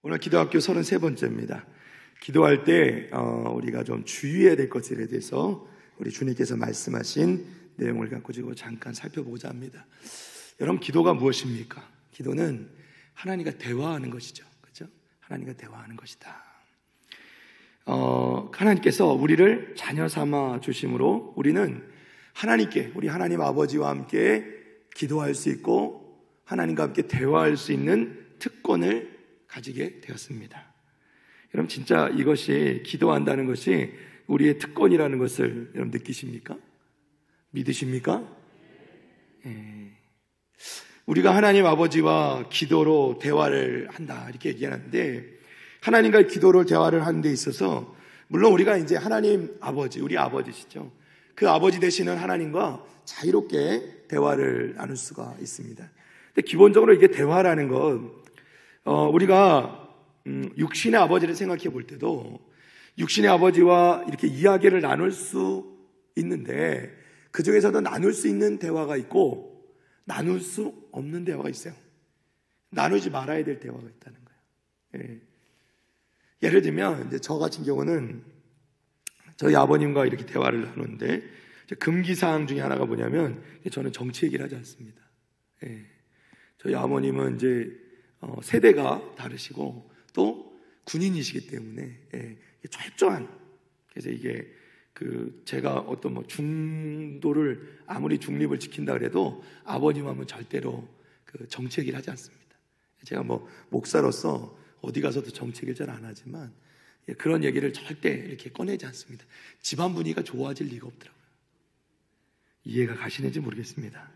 오늘 기도학교 33번째입니다. 기도할 때 우리가 좀 주의해야 될 것들에 대해서 우리 주님께서 말씀하신 내용을 가지고 잠깐 살펴보고자 합니다. 여러분, 기도가 무엇입니까? 기도는 하나님과 대화하는 것이죠. 그렇죠? 하나님과 대화하는 것이다. 하나님께서 우리를 자녀 삼아 주심으로 우리는 하나님께, 우리 하나님 아버지와 함께 기도할 수 있고 하나님과 함께 대화할 수 있는 특권을 가지게 되었습니다. 여러분, 진짜 이것이, 기도한다는 것이 우리의 특권이라는 것을 여러분 느끼십니까? 믿으십니까? 우리가 하나님 아버지와 기도로 대화를 한다 이렇게 얘기하는데, 하나님과 기도를 대화를 하는 데 있어서 물론 우리가 이제 하나님 아버지, 우리 아버지시죠. 그 아버지 되시는 하나님과 자유롭게 대화를 나눌 수가 있습니다. 근데 기본적으로 이게 대화라는 건 우리가 육신의 아버지를 생각해 볼 때도 육신의 아버지와 이렇게 이야기를 나눌 수 있는데, 그 중에서도 나눌 수 있는 대화가 있고 나눌 수 없는 대화가 있어요. 나누지 말아야 될 대화가 있다는 거예요. 예를 들면 이제 저 같은 경우는 저희 아버님과 이렇게 대화를 나누는데, 금기사항 중에 하나가 뭐냐면 저는 정치 얘기를 하지 않습니다. 저희 아버님은 이제 세대가 다르시고 또 군인이시기 때문에 철저한, 그래서 이게 제가 어떤 중도를 아무리 중립을 지킨다 그래도 아버님하면 절대로 정치 얘기를 하지 않습니다. 제가 목사로서 어디 가서도 정치 얘기를 잘 안 하지만 그런 얘기를 절대 이렇게 꺼내지 않습니다. 집안 분위기가 좋아질 리가 없더라고요. 이해가 가시는지 모르겠습니다.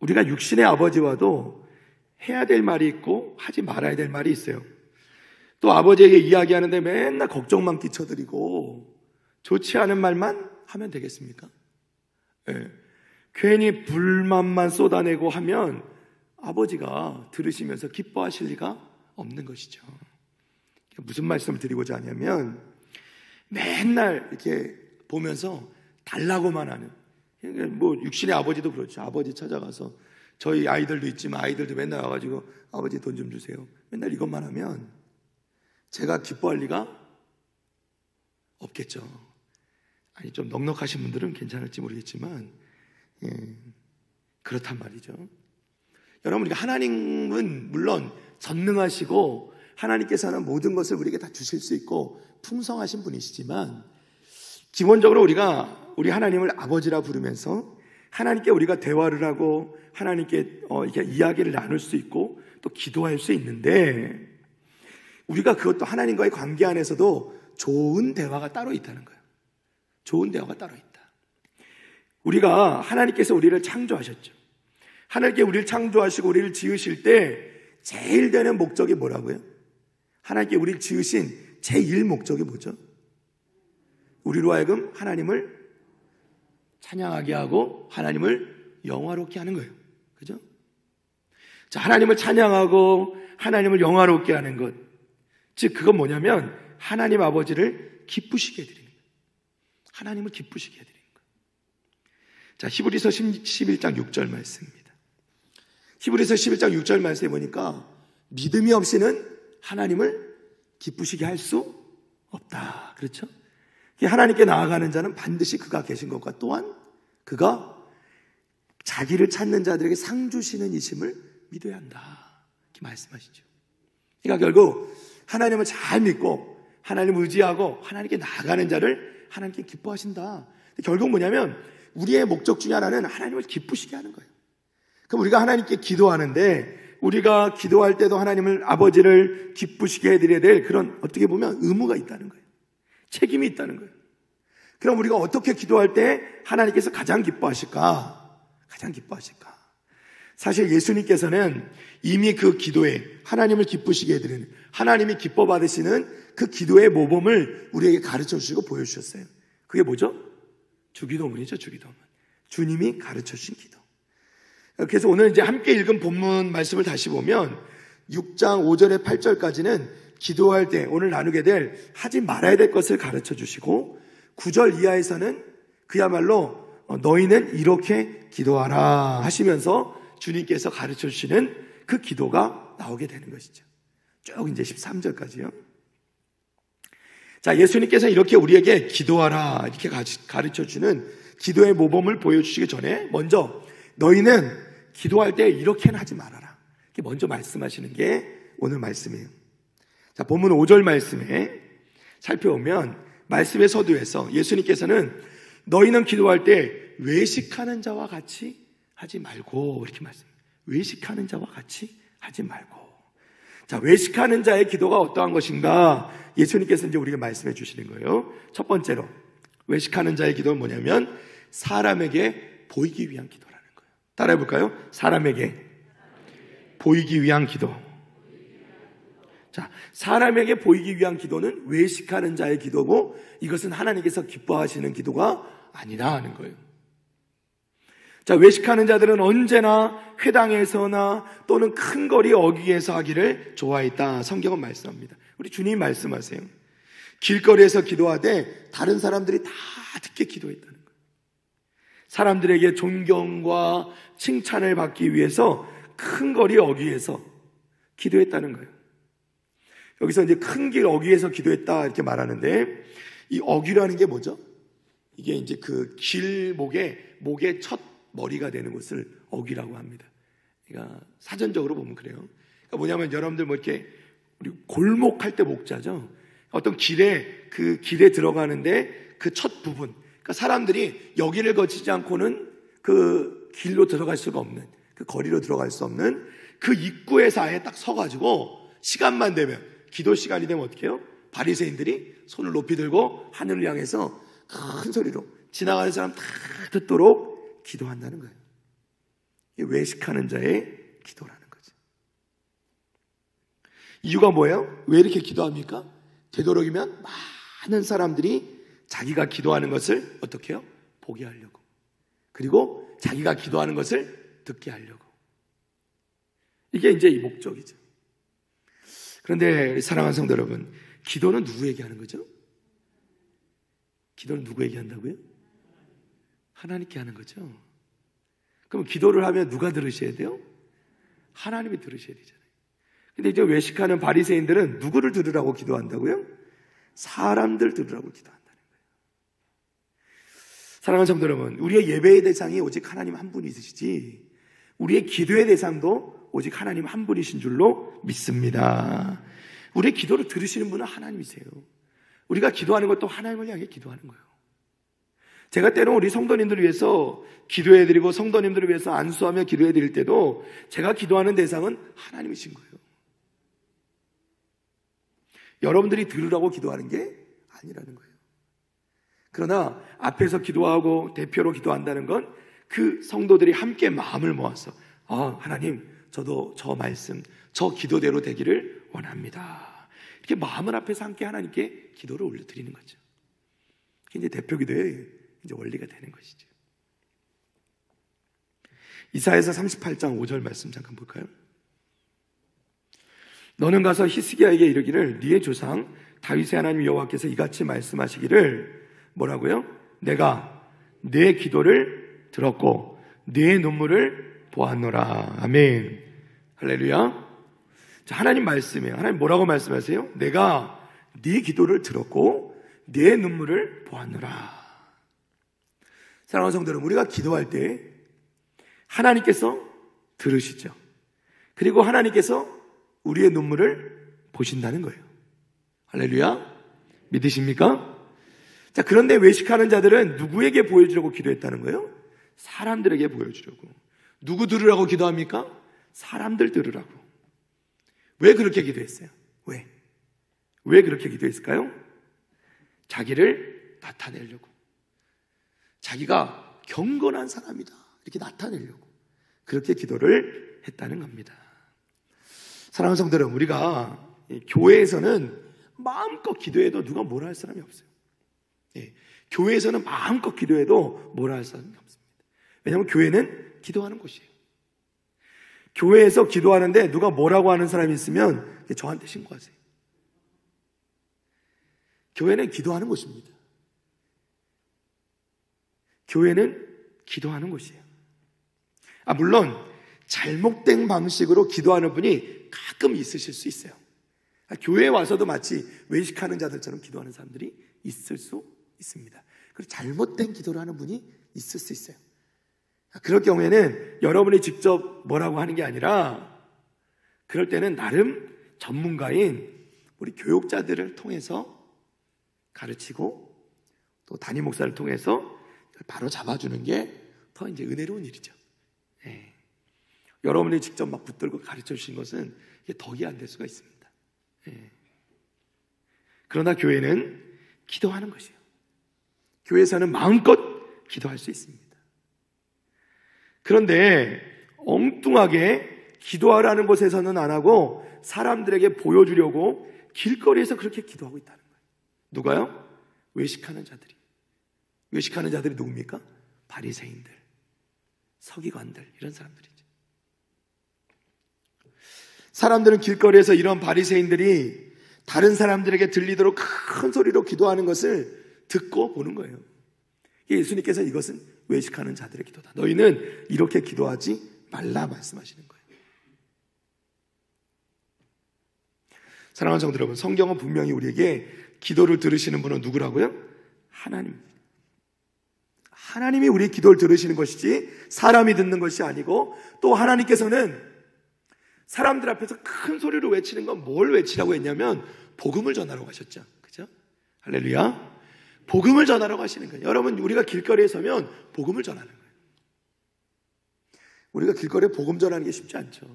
우리가 육신의 아버지와도 해야 될 말이 있고 하지 말아야 될 말이 있어요. 또 아버지에게 이야기하는데 맨날 걱정만 끼쳐드리고 좋지 않은 말만 하면 되겠습니까? 괜히 불만만 쏟아내고 하면 아버지가 들으시면서 기뻐하실 리가 없는 것이죠. 무슨 말씀을 드리고자 하냐면, 맨날 이렇게 보면서 달라고만 하는, 육신의 아버지도 그렇죠. 아버지 찾아가서, 저희 아이들도 있지만 아이들도 맨날 와가지고 아버지 돈 좀 주세요, 맨날 이것만 하면 제가 기뻐할 리가 없겠죠. 아니, 좀 넉넉하신 분들은 괜찮을지 모르겠지만 그렇단 말이죠. 여러분, 우리가 하나님은 물론 전능하시고 하나님께서는 모든 것을 우리에게 다 주실 수 있고 풍성하신 분이시지만, 기본적으로 우리가 우리 하나님을 아버지라 부르면서 하나님께 우리가 대화를 하고 하나님께 이렇게 이야기를 나눌 수 있고 또 기도할 수 있는데, 우리가 그것도 하나님과의 관계 안에서도 좋은 대화가 따로 있다는 거예요. 좋은 대화가 따로 있다. 우리가, 하나님께서 우리를 창조하셨죠. 하나님께 우리를 창조하시고 우리를 지으실 때 제일 되는 목적이 뭐라고요? 하나님께 우리를 지으신 제1 목적이 뭐죠? 우리로 하여금 하나님을 찬양하게 하고 하나님을 영화롭게 하는 거예요. 그죠? 자, 하나님을 찬양하고 하나님을 영화롭게 하는 것, 즉 그건 뭐냐면 하나님 아버지를 기쁘시게 해드리는 거예요. 하나님을 기쁘시게 해드리는 거예요. 자, 히브리서 11장 6절 말씀입니다. 히브리서 11장 6절 말씀에 보니까 믿음이 없이는 하나님을 기쁘시게 할 수 없다. 그렇죠? 하나님께 나아가는 자는 반드시 그가 계신 것과 또한 그가 자기를 찾는 자들에게 상 주시는 이심을 믿어야 한다. 이렇게 말씀하시죠. 그러니까 결국 하나님을 잘 믿고 하나님을 의지하고 하나님께 나아가는 자를 하나님께 기뻐하신다. 결국 뭐냐면 우리의 목적 중에 하나는 하나님을 기쁘시게 하는 거예요. 그럼 우리가 하나님께 기도하는데, 우리가 기도할 때도 하나님을, 아버지를 기쁘시게 해드려야 될 그런, 어떻게 보면 의무가 있다는 거예요. 책임이 있다는 거예요. 그럼 우리가 어떻게 기도할 때 하나님께서 가장 기뻐하실까? 가장 기뻐하실까? 사실 예수님께서는 이미 그 기도에 하나님을 기쁘시게 해드리는, 하나님이 기뻐 받으시는 그 기도의 모범을 우리에게 가르쳐 주시고 보여주셨어요. 그게 뭐죠? 주기도문이죠. 주기도문. 주님이 가르쳐 주신 기도. 그래서 오늘 이제 함께 읽은 본문 말씀을 다시 보면 6장 5절에 8절까지는 기도할 때 오늘 나누게 될 하지 말아야 될 것을 가르쳐 주시고, 9절 이하에서는 그야말로 너희는 이렇게 기도하라 하시면서 주님께서 가르쳐 주시는 그 기도가 나오게 되는 것이죠. 쭉 이제 13절까지요. 자, 예수님께서 이렇게 우리에게 기도하라 이렇게 가르쳐 주는 기도의 모범을 보여주시기 전에 먼저 너희는 기도할 때 이렇게는 하지 말아라. 이렇게 먼저 말씀하시는 게 오늘 말씀이에요. 자, 본문 5절 말씀에 살펴보면 말씀의 서두에서 예수님께서는 너희는 기도할 때 외식하는 자와 같이 하지 말고 이렇게 말씀해요. 외식하는 자와 같이 하지 말고. 자, 외식하는 자의 기도가 어떠한 것인가? 예수님께서 이제 우리에게 말씀해 주시는 거예요. 첫 번째로 외식하는 자의 기도는 뭐냐면 사람에게 보이기 위한 기도라는 거예요. 따라해 볼까요? 사람에게 보이기 위한 기도. 자, 사람에게 보이기 위한 기도는 외식하는 자의 기도고 이것은 하나님께서 기뻐하시는 기도가 아니라 하는 거예요. 자, 외식하는 자들은 언제나 회당에서나 또는 큰 거리 어귀에서 하기를 좋아했다. 성경은 말씀합니다. 우리 주님이 말씀하세요. 길거리에서 기도하되 다른 사람들이 다 듣게 기도했다는 거예요. 사람들에게 존경과 칭찬을 받기 위해서 큰 거리 어귀에서 기도했다는 거예요. 여기서 이제 큰 길 어귀에서 기도했다 이렇게 말하는데 이 어귀라는 게 뭐죠? 이게 이제 그 목의 첫 머리가 되는 곳을 어귀라고 합니다. 그러니까 사전적으로 보면 그래요. 그러니까 뭐냐면 여러분들 뭐 이렇게 우리 골목할 때 목자죠. 어떤 그 길에 들어가는데 그 첫 부분. 그러니까 사람들이 여기를 거치지 않고는 그 길로 들어갈 수가 없는, 그 거리로 들어갈 수 없는 그 입구에서 아예 딱 서가지고 시간만 되면, 기도 시간이 되면 어떻게 해요? 바리새인들이 손을 높이 들고 하늘을 향해서 큰 소리로 지나가는 사람 다 듣도록 기도한다는 거예요. 외식하는 자의 기도라는 거죠. 이유가 뭐예요? 왜 이렇게 기도합니까? 되도록이면 많은 사람들이 자기가 기도하는 것을 어떻게 해요? 보게 하려고. 그리고 자기가 기도하는 것을 듣게 하려고. 이게 이제 이 목적이죠. 그런데 사랑하는 성도 여러분, 기도는 누구에게 하는 거죠? 기도는 누구에게 한다고요? 하나님께 하는 거죠. 그럼 기도를 하면 누가 들으셔야 돼요? 하나님이 들으셔야 되잖아요. 근데 이제 외식하는 바리새인들은 누구를 들으라고 기도한다고요? 사람들 들으라고 기도한다는 거예요. 사랑하는 성도 여러분, 우리의 예배의 대상이 오직 하나님 한 분이 있으시지 우리의 기도의 대상도 오직 하나님 한 분이신 줄로 믿습니다. 우리의 기도를 들으시는 분은 하나님이세요. 우리가 기도하는 것도 하나님을 향해 기도하는 거예요. 제가 때로 우리 성도님들을 위해서 기도해드리고 성도님들을 위해서 안수하며 기도해드릴 때도 제가 기도하는 대상은 하나님이신 거예요. 여러분들이 들으라고 기도하는 게 아니라는 거예요. 그러나 앞에서 기도하고 대표로 기도한다는 건 그 성도들이 함께 마음을 모아서 하나님, 저도 저 말씀, 저 기도대로 되기를 원합니다. 이렇게 마음을 앞에서 함께 하나님께 기도를 올려드리는 거죠. 그게 이제 대표 기도의 이제 원리가 되는 것이죠. 이사야서 38장 5절 말씀 잠깐 볼까요? 너는 가서 히스기야에게 이르기를 네의 조상 다윗의 하나님 여호와께서 이같이 말씀하시기를 뭐라고요? 내가 내 기도를 들었고 내 눈물을 보았노라. 아멘. 할렐루야. 자, 하나님 말씀이에요. 하나님 뭐라고 말씀하세요? 내가 네 기도를 들었고 내 눈물을 보았노라. 사랑하는 성도 여러분, 우리가 기도할 때 하나님께서 들으시죠. 그리고 하나님께서 우리의 눈물을 보신다는 거예요. 할렐루야. 믿으십니까? 자, 그런데 외식하는 자들은 누구에게 보여주려고 기도했다는 거예요? 사람들에게 보여주려고. 누구 들으라고 기도합니까? 사람들 들으라고. 왜 그렇게 기도했어요? 왜 그렇게 기도했을까요? 자기를 나타내려고. 자기가 경건한 사람이다 이렇게 나타내려고 그렇게 기도를 했다는 겁니다. 사랑하는 성도 여러분, 우리가 교회에서는 마음껏 기도해도 누가 뭐라 할 사람이 없어요. 교회에서는 마음껏 기도해도 뭐라 할 사람이 없습니다. 왜냐하면 교회는 기도하는 곳이에요. 교회에서 기도하는데 누가 뭐라고 하는 사람이 있으면 저한테 신고하세요. 교회는 기도하는 곳입니다. 교회는 기도하는 곳이에요. 물론 잘못된 방식으로 기도하는 분이 가끔 있으실 수 있어요. 교회에 와서도 마치 외식하는 자들처럼 기도하는 사람들이 있을 수 있습니다. 그리고 잘못된 기도를 하는 분이 있을 수 있어요. 그럴 경우에는 여러분이 직접 뭐라고 하는 게 아니라 그럴 때는 나름 전문가인 우리 교육자들을 통해서 가르치고 또 담임 목사를 통해서 바로 잡아주는 게 더 이제 은혜로운 일이죠. 예. 여러분이 직접 막 붙들고 가르쳐 주신 것은 이게 덕이 안 될 수가 있습니다. 예. 그러나 교회는 기도하는 것이에요. 교회에서는 마음껏 기도할 수 있습니다. 그런데 엉뚱하게 기도하라는 곳에서는 안 하고 사람들에게 보여주려고 길거리에서 그렇게 기도하고 있다는 거예요. 누가요? 외식하는 자들이. 외식하는 자들이 누굽니까? 바리새인들, 서기관들, 이런 사람들이죠. 사람들은 길거리에서 이런 바리새인들이 다른 사람들에게 들리도록 큰 소리로 기도하는 것을 듣고 보는 거예요. 예수님께서 이것은 외식하는 자들의 기도다. 너희는 이렇게 기도하지 말라 말씀하시는 거예요. 사랑하는 성도 여러분, 성경은 분명히 우리에게 기도를 들으시는 분은 누구라고요? 하나님입니다. 하나님이 우리의 기도를 들으시는 것이지 사람이 듣는 것이 아니고, 또 하나님께서는 사람들 앞에서 큰 소리로 외치는 건 뭘 외치라고 했냐면 복음을 전하라고 하셨죠. 그죠? 할렐루야. 복음을 전하라고 하시는 거예요. 여러분, 우리가 길거리에 서면 복음을 전하는 거예요. 우리가 길거리에 복음 전하는 게 쉽지 않죠.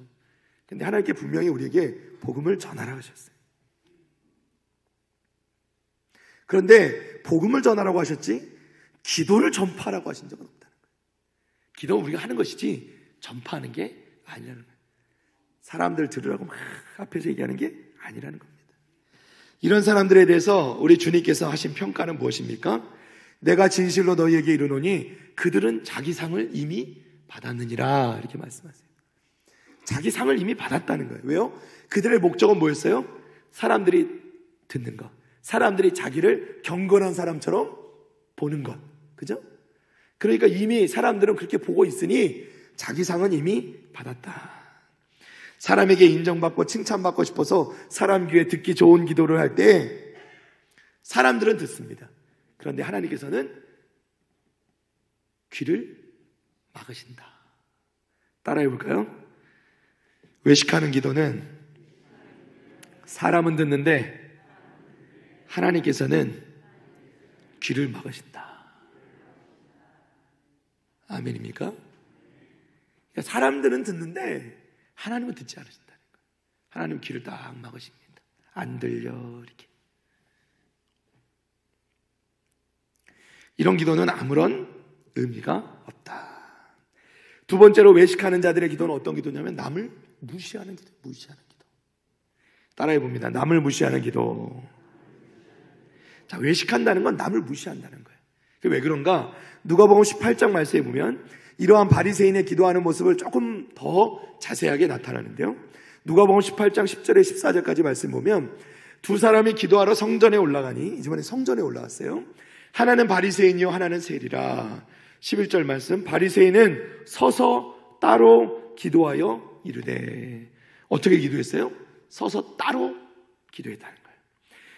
근데 하나님께 분명히 우리에게 복음을 전하라고 하셨어요. 그런데 복음을 전하라고 하셨지 기도를 전파하라고 하신 적은 없다는 거예요. 기도는 우리가 하는 것이지 전파하는 게 아니라는 거예요. 사람들 들으라고 막 앞에서 얘기하는 게 아니라는 겁니다. 이런 사람들에 대해서 우리 주님께서 하신 평가는 무엇입니까? 내가 진실로 너희에게 이르노니 그들은 자기 상을 이미 받았느니라, 이렇게 말씀하세요. 자기 상을 이미 받았다는 거예요. 왜요? 그들의 목적은 뭐였어요? 사람들이 듣는 것, 사람들이 자기를 경건한 사람처럼 보는 것, 그죠? 그러니까 이미 사람들은 그렇게 보고 있으니 자기 상은 이미 받았다. 사람에게 인정받고 칭찬받고 싶어서 사람 귀에 듣기 좋은 기도를 할 때 사람들은 듣습니다. 그런데 하나님께서는 귀를 막으신다. 따라해 볼까요? 외식하는 기도는 사람은 듣는데 하나님께서는 귀를 막으신다. 아멘입니까? 그러니까 사람들은 듣는데 하나님은 듣지 않으신다는 거예요. 하나님 귀를 딱 막으십니다. 안 들려, 이렇게. 이런 기도는 아무런 의미가 없다. 두 번째로 외식하는 자들의 기도는 어떤 기도냐면 남을 무시하는 기도, 무시하는 기도. 따라해 봅니다. 남을 무시하는 기도. 자, 외식한다는 건 남을 무시한다는 거예요. 왜 그런가? 누가복음 18장 말씀에 보면 이러한 바리새인의 기도하는 모습을 조금 더 자세하게 나타나는데요. 누가복음 18장 10절에 14절까지 말씀 보면 두 사람이 기도하러 성전에 올라가니, 이번에 성전에 올라갔어요. 하나는 바리새인이요 하나는 세리라. 11절 말씀, 바리새인은 서서 따로 기도하여 이르되. 어떻게 기도했어요? 서서 따로 기도했다는 거예요.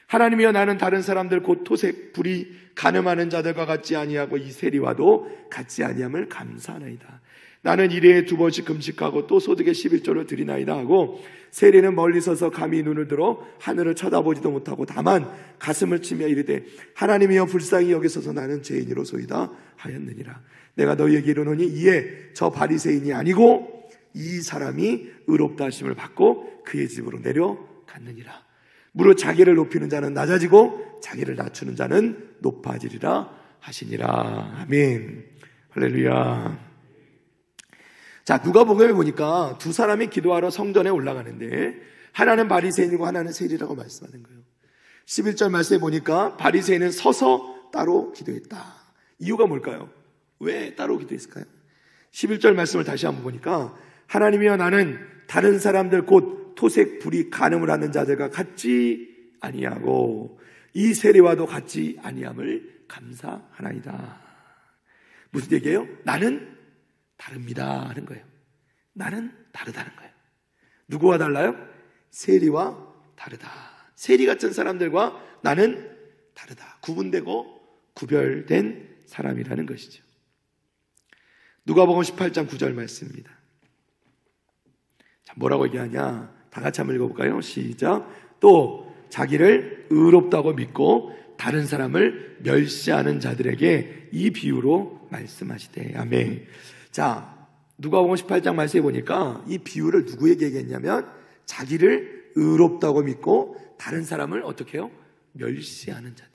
하나님이여, 나는 다른 사람들 곧 토색 불이 간음하는 자들과 같지 아니하고 이 세리와도 같지 아니함을 감사하나이다. 나는 일회에 2번씩 금식하고 또 소득의 11조를 드리나이다 하고, 세리는 멀리 서서 감히 눈을 들어 하늘을 쳐다보지도 못하고 다만 가슴을 치며 이르되 하나님이여, 불쌍히 여기소서, 나는 죄인이로소이다 하였느니라. 내가 너희에게 이르노니 이에 저 바리새인이 아니고 이 사람이 의롭다 하심을 받고 그의 집으로 내려갔느니라. 무릇 자기를 높이는 자는 낮아지고 자기를 낮추는 자는 높아지리라 하시니라. 아멘. 할렐루야. 자, 누가복음에 보니까 두 사람이 기도하러 성전에 올라가는데 하나는 바리새인이고 하나는 세리라고 말씀하는 거예요. 11절 말씀에 보니까 바리새인은 서서 따로 기도했다. 이유가 뭘까요? 왜 따로 기도했을까요? 11절 말씀을 다시 한번 보니까 하나님이여, 나는 다른 사람들 곧 토색 불이 간음을 하는 자들과 같지 아니하고 이 세리와도 같지 아니함을 감사하나이다. 무슨 얘기예요? 나는 다릅니다 하는 거예요. 나는 다르다는 거예요. 누구와 달라요? 세리와 다르다. 세리 같은 사람들과 나는 다르다. 구분되고 구별된 사람이라는 것이죠. 누가복음 18장 9절 말씀입니다. 자, 뭐라고 얘기하냐? 다 같이 한번 읽어볼까요? 시작. 또 자기를 의롭다고 믿고 다른 사람을 멸시하는 자들에게 이 비유로 말씀하시되. 아멘. 자, 누가복음 18장 말씀해 보니까 이 비유를 누구에게 얘기했냐면 자기를 의롭다고 믿고 다른 사람을 어떻게 해요? 멸시하는 자들.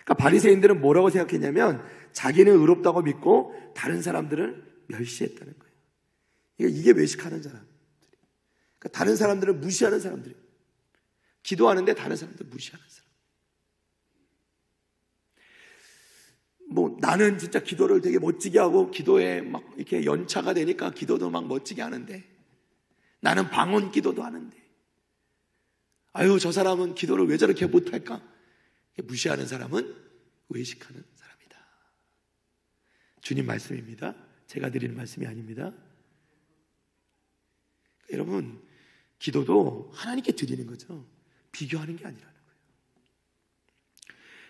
그러니까 바리새인들은 뭐라고 생각했냐면 자기는 의롭다고 믿고 다른 사람들을 멸시했다는 거예요. 이게 외식하는 사람들이. 그러니까 다른 사람들을 무시하는 사람들이. 기도하는데 다른 사람들 무시하는 사람. 나는 진짜 기도를 되게 멋지게 하고 기도에 막 이렇게 연차가 되니까 기도도 막 멋지게 하는데 나는 방언 기도도 하는데 아유 저 사람은 기도를 왜 저렇게 못할까? 무시하는 사람은 외식하는 사람이다. 주님 말씀입니다. 제가 드리는 말씀이 아닙니다. 여러분 기도도 하나님께 드리는 거죠. 비교하는 게 아니라는 거예요.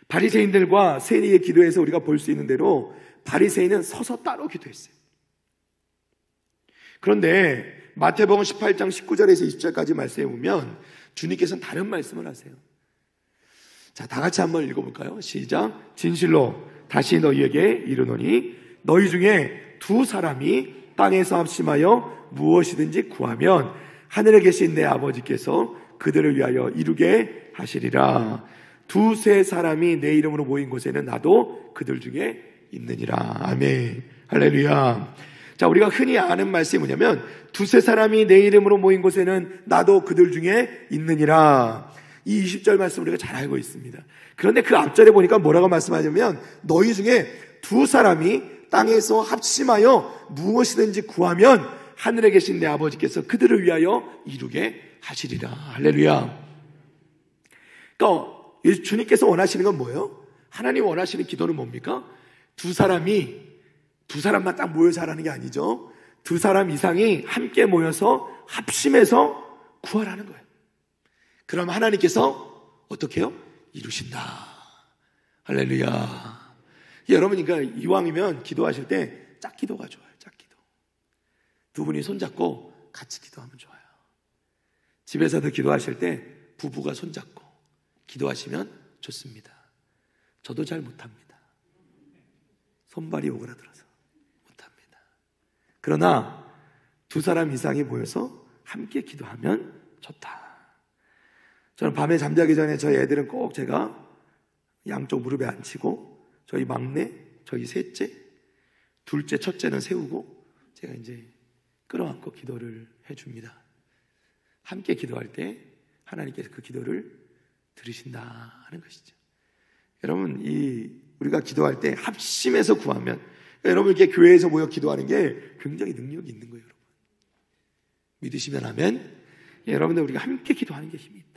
바리새인들과 세리의 기도에서 우리가 볼 수 있는 대로 바리새인은 서서 따로 기도했어요. 그런데 마태복음 18장 19절에서 20절까지 말씀해 보면 주님께서는 다른 말씀을 하세요. 자, 다 같이 한번 읽어볼까요? 시작. 진실로 다시 너희에게 이르노니 너희 중에 두 사람이 땅에서 합심하여 무엇이든지 구하면 하늘에 계신 내 아버지께서 그들을 위하여 이루게 하시리라. 두세 사람이 내 이름으로 모인 곳에는 나도 그들 중에 있느니라. 아멘. 할렐루야. 자, 우리가 흔히 아는 말씀이 뭐냐면 두세 사람이 내 이름으로 모인 곳에는 나도 그들 중에 있느니라. 이 20절 말씀 우리가 잘 알고 있습니다. 그런데 그 앞절에 보니까 뭐라고 말씀하냐면 너희 중에 두 사람이 땅에서 합심하여 무엇이든지 구하면 하늘에 계신 내 아버지께서 그들을 위하여 이루게 하시리라. 할렐루야. 그러니까 주님께서 원하시는 건 뭐예요? 하나님 원하시는 기도는 뭡니까? 두 사람만 딱 모여서 하라는 게 아니죠. 두 사람 이상이 함께 모여서 합심해서 구하라는 거예요. 그럼 하나님께서 어떻게 해요? 이루신다. 할렐루야. 여러분, 그러니까 이왕이면 기도하실 때 짝기도가 좋아요. 짝기도. 두 분이 손잡고 같이 기도하면 좋아요. 집에서도 기도하실 때 부부가 손잡고 기도하시면 좋습니다. 저도 잘 못합니다. 손발이 오그라들어서 못합니다. 그러나 두 사람 이상이 모여서 함께 기도하면 좋다. 저는 밤에 잠자기 전에 저희 애들은 꼭 제가 양쪽 무릎에 앉히고 저희 막내, 저희 셋째, 둘째, 첫째는 세우고 제가 이제 끌어안고 기도를 해줍니다. 함께 기도할 때 하나님께서 그 기도를 들으신다 하는 것이죠. 여러분, 우리가 기도할 때 합심해서 구하면, 여러분 이렇게 교회에서 모여 기도하는 게 굉장히 능력이 있는 거예요. 여러분 믿으시면 아멘. 여러분들 우리가 함께 기도하는 게 힘이 있다.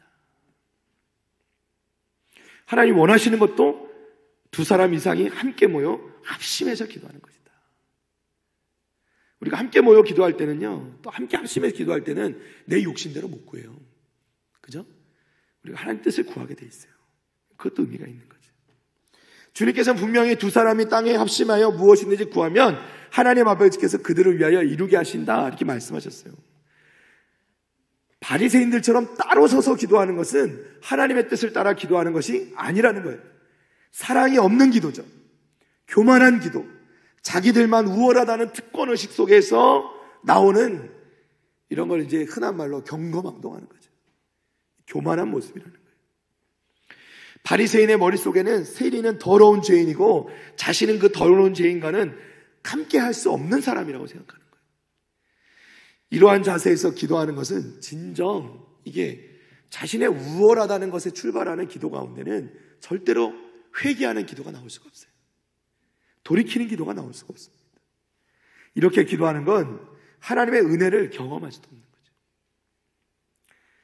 하나님 원하시는 것도 두 사람 이상이 함께 모여 합심해서 기도하는 것이다. 우리가 함께 모여 기도할 때는요, 또 함께 합심해서 기도할 때는 내 욕심대로 못 구해요. 그죠? 우리가 하나님 뜻을 구하게 돼 있어요. 그것도 의미가 있는 거죠. 주님께서는 분명히 두 사람이 땅에 합심하여 무엇이든지 구하면 하나님 아버지께서 그들을 위하여 이루게 하신다 이렇게 말씀하셨어요. 바리새인들처럼 따로 서서 기도하는 것은 하나님의 뜻을 따라 기도하는 것이 아니라는 거예요. 사랑이 없는 기도죠. 교만한 기도, 자기들만 우월하다는 특권의식 속에서 나오는 이런 걸 이제 흔한 말로 경거망동하는 거죠. 교만한 모습이라는 거예요. 바리새인의 머릿속에는 세리는 더러운 죄인이고 자신은 그 더러운 죄인과는 함께 할 수 없는 사람이라고 생각하는 거예요. 이러한 자세에서 기도하는 것은 진정 이게 자신의 우월하다는 것에 출발하는 기도 가운데는 절대로 회개하는 기도가 나올 수가 없어요. 돌이키는 기도가 나올 수가 없습니다. 이렇게 기도하는 건 하나님의 은혜를 경험할 수도 없는 거죠.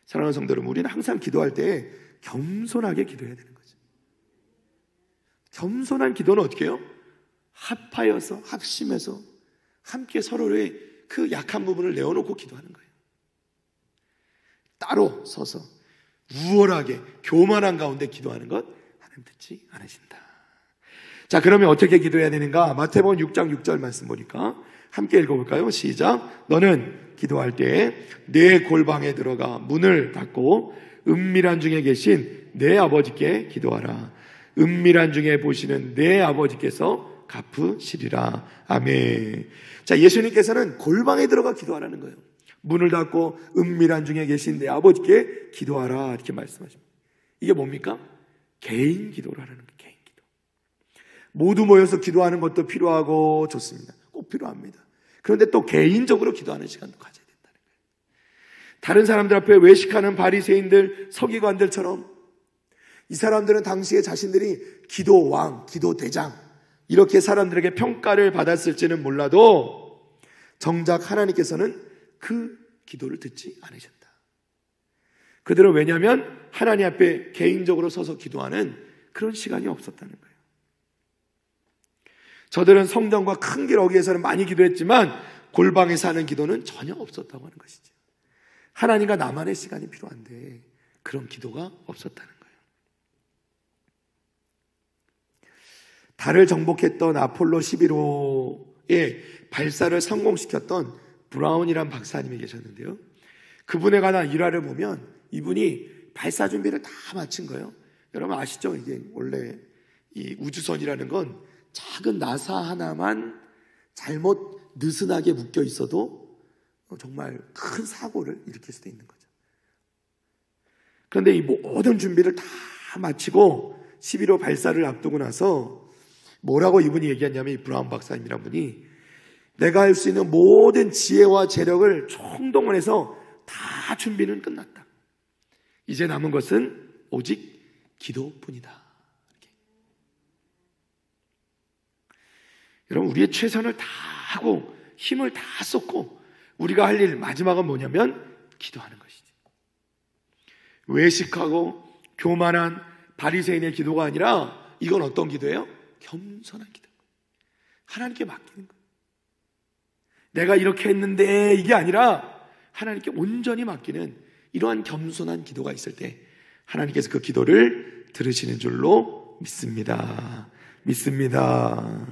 사랑하는 성도 여러분, 우리는 항상 기도할 때 겸손하게 기도해야 되는 거죠. 겸손한 기도는 어떻게 해요? 합하여서, 합심해서 함께 서로의 그 약한 부분을 내어놓고 기도하는 거예요. 따로 서서 우월하게 교만한 가운데 기도하는 것 하나님 듣지 않으신다. 자, 그러면 어떻게 기도해야 되는가? 마태복음 6장 6절 말씀 보니까 함께 읽어볼까요? 시작. 너는 기도할 때 내 골방에 들어가 문을 닫고 은밀한 중에 계신 내 아버지께 기도하라. 은밀한 중에 보시는 내 아버지께서 갚으시리라. 아멘. 자, 예수님께서는 골방에 들어가 기도하라는 거예요. 문을 닫고 은밀한 중에 계신 내 아버지께 기도하라 이렇게 말씀하십니다. 이게 뭡니까? 개인 기도를 하라는 거예요. 개인 기도. 모두 모여서 기도하는 것도 필요하고 좋습니다. 꼭 필요합니다. 그런데 또 개인적으로 기도하는 시간도 가져야 된다는 거예요. 다른 사람들 앞에 외식하는 바리새인들, 서기관들처럼 이 사람들은 당시에 자신들이 기도왕, 기도대장 이렇게 사람들에게 평가를 받았을지는 몰라도 정작 하나님께서는 그 기도를 듣지 않으셨다. 그들은 왜냐하면 하나님 앞에 개인적으로 서서 기도하는 그런 시간이 없었다는 거예요. 저들은 성전과 큰 길 어귀에서는 많이 기도했지만 골방에서 하는 기도는 전혀 없었다고 하는 것이죠. 하나님과 나만의 시간이 필요한데 그런 기도가 없었다는 거예요. 달을 정복했던 아폴로 11호의 발사를 성공시켰던 브라운이란 박사님이 계셨는데요. 그분에 관한 일화를 보면 이분이 발사 준비를 다 마친 거예요. 여러분 아시죠? 이게 원래 이 우주선이라는 건 작은 나사 하나만 잘못 느슨하게 묶여 있어도 정말 큰 사고를 일으킬 수도 있는 거죠. 그런데 이 모든 준비를 다 마치고 11호 발사를 앞두고 나서 뭐라고 이분이 얘기했냐면 이 브라운 박사님이란 분이 내가 할 수 있는 모든 지혜와 재력을 총동원해서 다 준비는 끝났다. 이제 남은 것은 오직 기도뿐이다. 이렇게. 여러분 우리의 최선을 다 하고 힘을 다 쏟고 우리가 할 일 마지막은 뭐냐면 기도하는 것이지. 외식하고 교만한 바리새인의 기도가 아니라 이건 어떤 기도예요? 겸손한 기도. 하나님께 맡기는 거예요. 내가 이렇게 했는데 이게 아니라 하나님께 온전히 맡기는 이러한 겸손한 기도가 있을 때 하나님께서 그 기도를 들으시는 줄로 믿습니다. 믿습니다.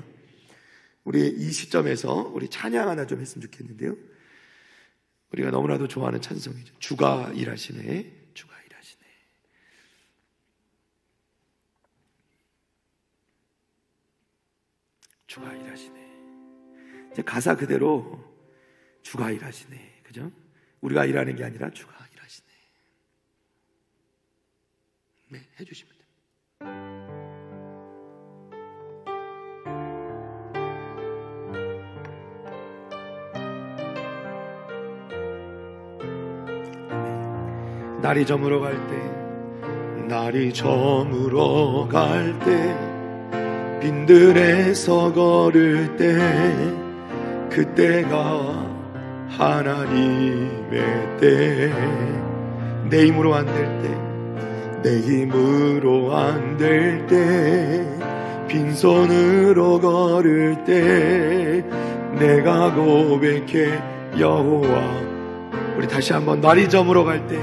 우리 이 시점에서 우리 찬양 하나 좀 했으면 좋겠는데요. 우리가 너무나도 좋아하는 찬송이죠. 주가 일하시네. 주가 일하시네. 주가 일하시네. 이제 가사 그대로 주가 일하시네. 그죠? 우리가 일하는 게 아니라 주가 일하시네. 네, 해주시면 됩니다. 날이 저물어 갈 때, 날이 저물어 갈 때, 빈들에서 걸을 때, 그때가 하나님의 때. 내 힘으로 안 될 때, 내 힘으로 안 될 때, 빈손으로 걸을 때, 내가 고백해 여호와. 우리 다시 한번 날이 저물어 갈 때,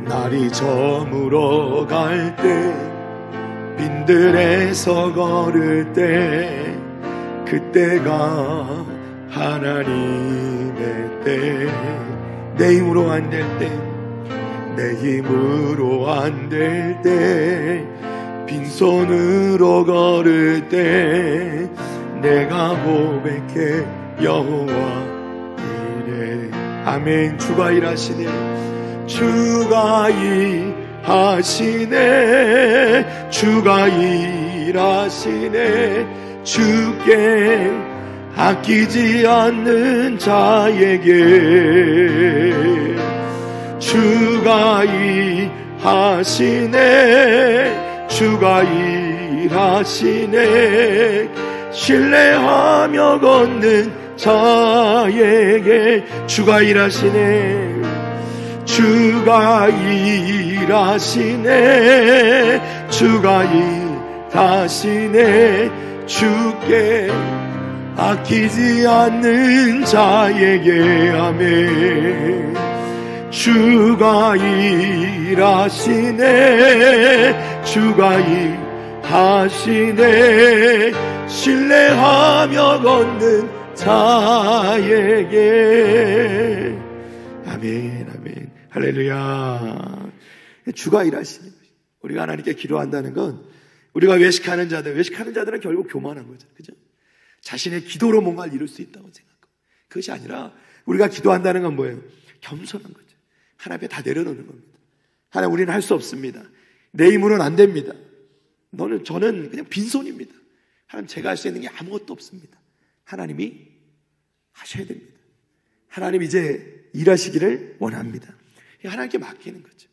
날이 저물어 갈 때, 빈들에서 걸을 때, 그때가 하나님의 때. 내 힘으로 안 될 때, 내 힘으로 안 될 때, 빈손으로 걸을 때, 내가 고백해 여호와 이래. 아멘. 주가 일하시네. 주가 일하시네. 주가 일하시네. 주께 아끼지 않는 자에게 주가 일하시네. 주가 일하시네. 신뢰하며 걷는 자에게 주가 일하시네. 주가 일하시네. 주가 일하시네. 주께 아끼지 않는 자에게 아멘. 주가 일하시네, 주가 일하시네, 신뢰하며 걷는 자에게 아멘, 아멘, 할렐루야. 주가 일하시는 거죠. 우리가 하나님께 기도한다는 건, 우리가 외식하는 자들은 결국 교만한 거죠. 그죠? 자신의 기도로 뭔가를 이룰 수 있다고 생각하고, 그것이 아니라 우리가 기도한다는 건 뭐예요? 겸손한 거죠. 하나님 앞에 다 내려놓는 겁니다. 하나님, 우리는 할 수 없습니다. 내 힘으로는 안 됩니다. 저는 그냥 빈손입니다. 하나님, 제가 할 수 있는 게 아무것도 없습니다. 하나님이 하셔야 됩니다. 하나님 이제 일하시기를 원합니다. 하나님께 맡기는 거죠.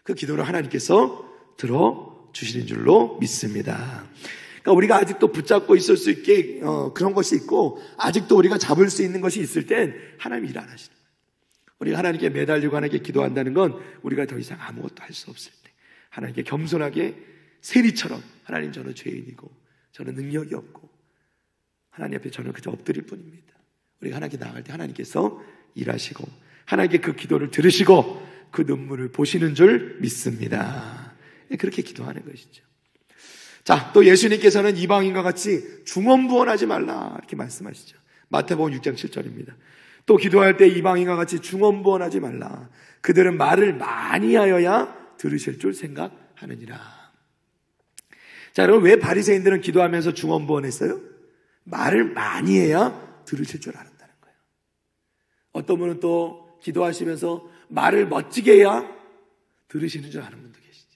그 기도를 하나님께서 들어주시는 줄로 믿습니다. 그러니까 우리가 아직도 붙잡고 있을 수 있게 그런 것이 있고, 아직도 우리가 잡을 수 있는 것이 있을 땐 하나님이 일 안 하시는 거예요. 우리가 하나님께 매달리고 하나님께 기도한다는 건, 우리가 더 이상 아무것도 할 수 없을 때 하나님께 겸손하게 세리처럼, 하나님, 저는 죄인이고 저는 능력이 없고 하나님 앞에 저는 그저 엎드릴 뿐입니다. 우리가 하나님께 나아갈 때 하나님께서 일하시고, 하나님께 그 기도를 들으시고 그 눈물을 보시는 줄 믿습니다. 그렇게 기도하는 것이죠. 자, 또 예수님께서는 이방인과 같이 중언부언하지 말라 이렇게 말씀하시죠. 마태복음 6장 7절입니다. 또 기도할 때 이방인과 같이 중언부언하지 말라. 그들은 말을 많이 하여야 들으실 줄 생각하느니라. 자, 여러분, 왜 바리새인들은 기도하면서 중언부언했어요? 말을 많이 해야 들으실 줄 알았다는 거예요. 어떤 분은 또 기도하시면서 말을 멋지게 해야 들으시는 줄 아는 분도 계시죠.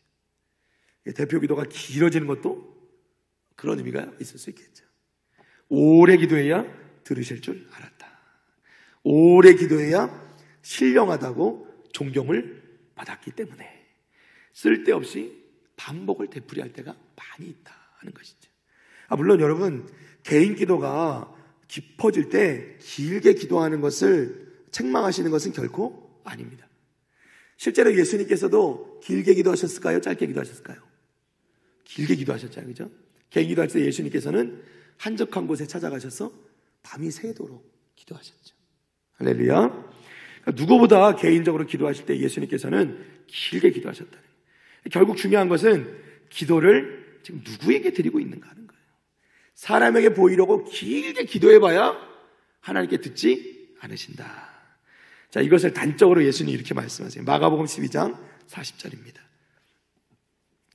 대표 기도가 길어지는 것도 그런 의미가 있을 수 있겠죠. 오래 기도해야 들으실 줄 알았다. 오래 기도해야 신령하다고 존경을 받았기 때문에 쓸데없이 반복을 되풀이할 때가 많이 있다 하는 것이죠. 물론 여러분, 개인 기도가 깊어질 때 길게 기도하는 것을 책망하시는 것은 결코 아닙니다. 실제로 예수님께서도 길게 기도하셨을까요? 짧게 기도하셨을까요? 길게 기도하셨잖아요. 그죠? 개인 기도할 때 예수님께서는 한적한 곳에 찾아가셔서 밤이 새도록 기도하셨죠. 할렐루야. 그러니까 누구보다 개인적으로 기도하실 때 예수님께서는 길게 기도하셨다는 거예요. 결국 중요한 것은 기도를 지금 누구에게 드리고 있는가 하는 거예요. 사람에게 보이려고 길게 기도해봐야 하나님께 듣지 않으신다. 자, 이것을 단적으로 예수님이 이렇게 말씀하세요. 마가복음 12장 40절입니다.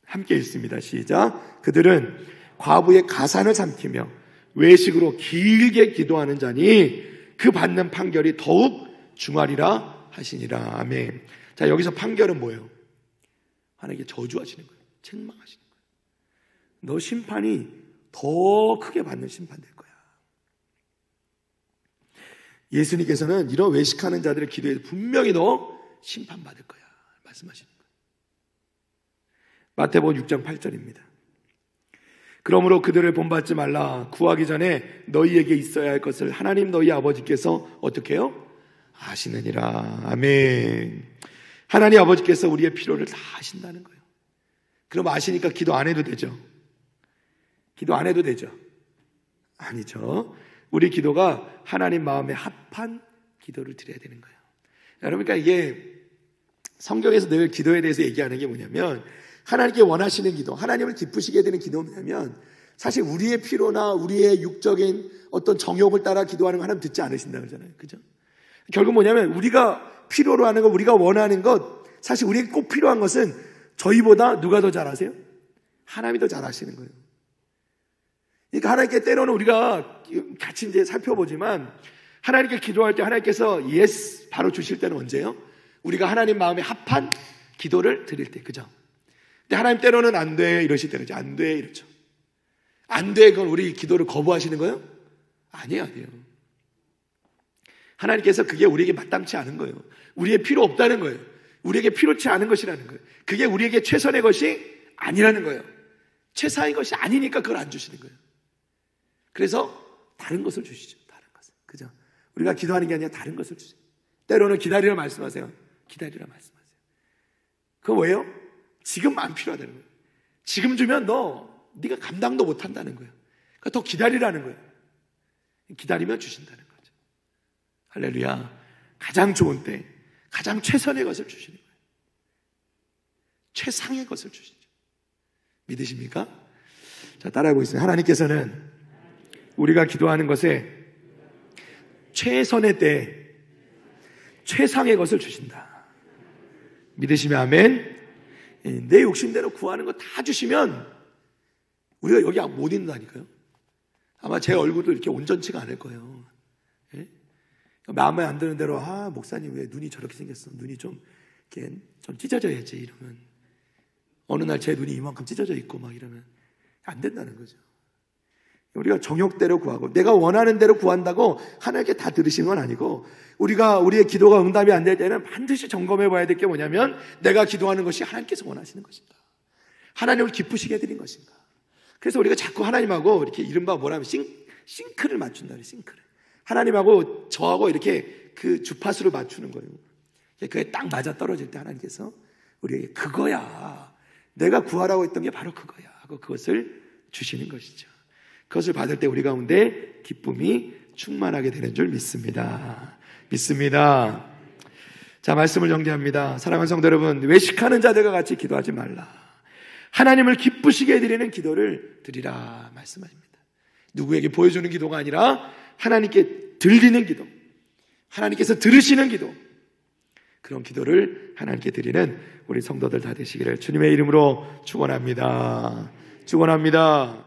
함께 읽습니다. 시작. 그들은 과부의 가산을 삼키며 외식으로 길게 기도하는 자니 그 받는 판결이 더욱 중하리라 하시니라. 아멘. 자, 여기서 판결은 뭐예요? 하나님께 저주하시는 거예요. 책망하시는 거예요. 너 심판이 더 크게 받는 심판 될 거야. 예수님께서는 이런 외식하는 자들의 기도에 분명히 너 심판받을 거야 말씀하시는 거예요. 마태복음 6장 8절입니다. 그러므로 그들을 본받지 말라. 구하기 전에 너희에게 있어야 할 것을 하나님 너희 아버지께서 어떻게 해요? 아시느니라. 아멘. 하나님 아버지께서 우리의 필요를 다 아신다는 거예요. 그럼 아시니까 기도 안 해도 되죠? 기도 안 해도 되죠? 아니죠. 우리 기도가 하나님 마음에 합한 기도를 드려야 되는 거예요. 여러분, 그러니까 이게 성경에서 늘 기도에 대해서 얘기하는 게 뭐냐면, 하나님께 원하시는 기도, 하나님을 기쁘시게 되는 기도는 뭐냐면, 사실 우리의 필요나 우리의 육적인 어떤 정욕을 따라 기도하는 거 하나님 듣지 않으신다 그러잖아요. 그죠? 결국 뭐냐면, 우리가 필요로 하는 것, 우리가 원하는 것, 사실 우리에게 꼭 필요한 것은 저희보다 누가 더 잘 아세요? 하나님이 더 잘 아시는 거예요. 그러니까 하나님께 때로는 우리가 같이 이제 살펴보지만, 하나님께 기도할 때 하나님께서 예스 바로 주실 때는 언제예요? 우리가 하나님 마음에 합한 기도를 드릴 때. 그죠? 근데 하나님 때로는 안 돼 이러실 때는 안 돼 이러죠. 안 돼, 그건 우리 기도를 거부하시는 거예요? 아니에요. 하나님께서 그게 우리에게 마땅치 않은 거예요. 우리의 필요 없다는 거예요. 우리에게 필요치 않은 것이라는 거예요. 그게 우리에게 최선의 것이 아니라는 거예요. 최상의 것이 아니니까 그걸 안 주시는 거예요. 그래서 다른 것을 주시죠. 다른 것을. 그죠? 우리가 기도하는 게 아니라 다른 것을 주세요. 때로는 기다리라 말씀하세요. 기다리라 말씀하세요. 그거 뭐예요? 지금 안 필요하다는 거예요. 지금 주면 네가 감당도 못 한다는 거예요. 그러니까 더 기다리라는 거예요. 기다리면 주신다는 거죠. 할렐루야. 가장 좋은 때, 가장 최선의 것을 주시는 거예요. 최상의 것을 주시죠. 믿으십니까? 자, 따라해 보겠습니다. 하나님께서는 우리가 기도하는 것에 최선의 때, 최상의 것을 주신다. 믿으시면 아멘. 내 욕심대로 구하는 거 다 주시면 우리가 여기 못 있는다니까요. 아마 제 얼굴도 이렇게 온전치가 않을 거예요. 예? 마음에 안 드는 대로, 목사님 왜 눈이 저렇게 생겼어? 눈이 좀 찢어져야지 이러면, 어느 날 제 눈이 이만큼 찢어져 있고 막 이러면 안 된다는 거죠. 우리가 정욕대로 구하고 내가 원하는 대로 구한다고 하나님께 다 들으시는 건 아니고, 우리의 기도가 응답이 안 될 때는 반드시 점검해 봐야 될 게 뭐냐면, 내가 기도하는 것이 하나님께서 원하시는 것인가, 하나님을 기쁘시게 해드린 것인가. 그래서 우리가 자꾸 하나님하고 이렇게 이른바 뭐라면 싱크를 맞춘다 그래요. 싱크를. 하나님하고 저하고 이렇게 그 주파수를 맞추는 거예요. 그게 딱 맞아 떨어질 때 하나님께서 우리에게 그거야, 내가 구하라고 했던 게 바로 그거야 하고 그것을 주시는 것이죠. 그것을 받을 때 우리 가운데 기쁨이 충만하게 되는 줄 믿습니다. 믿습니다. 자, 말씀을 정리합니다. 사랑하는 성도 여러분, 외식하는 자들과 같이 기도하지 말라. 하나님을 기쁘시게 해드리는 기도를 드리라 말씀하십니다. 누구에게 보여주는 기도가 아니라 하나님께 들리는 기도, 하나님께서 들으시는 기도, 그런 기도를 하나님께 드리는 우리 성도들 다 되시기를 주님의 이름으로 축원합니다. 축원합니다.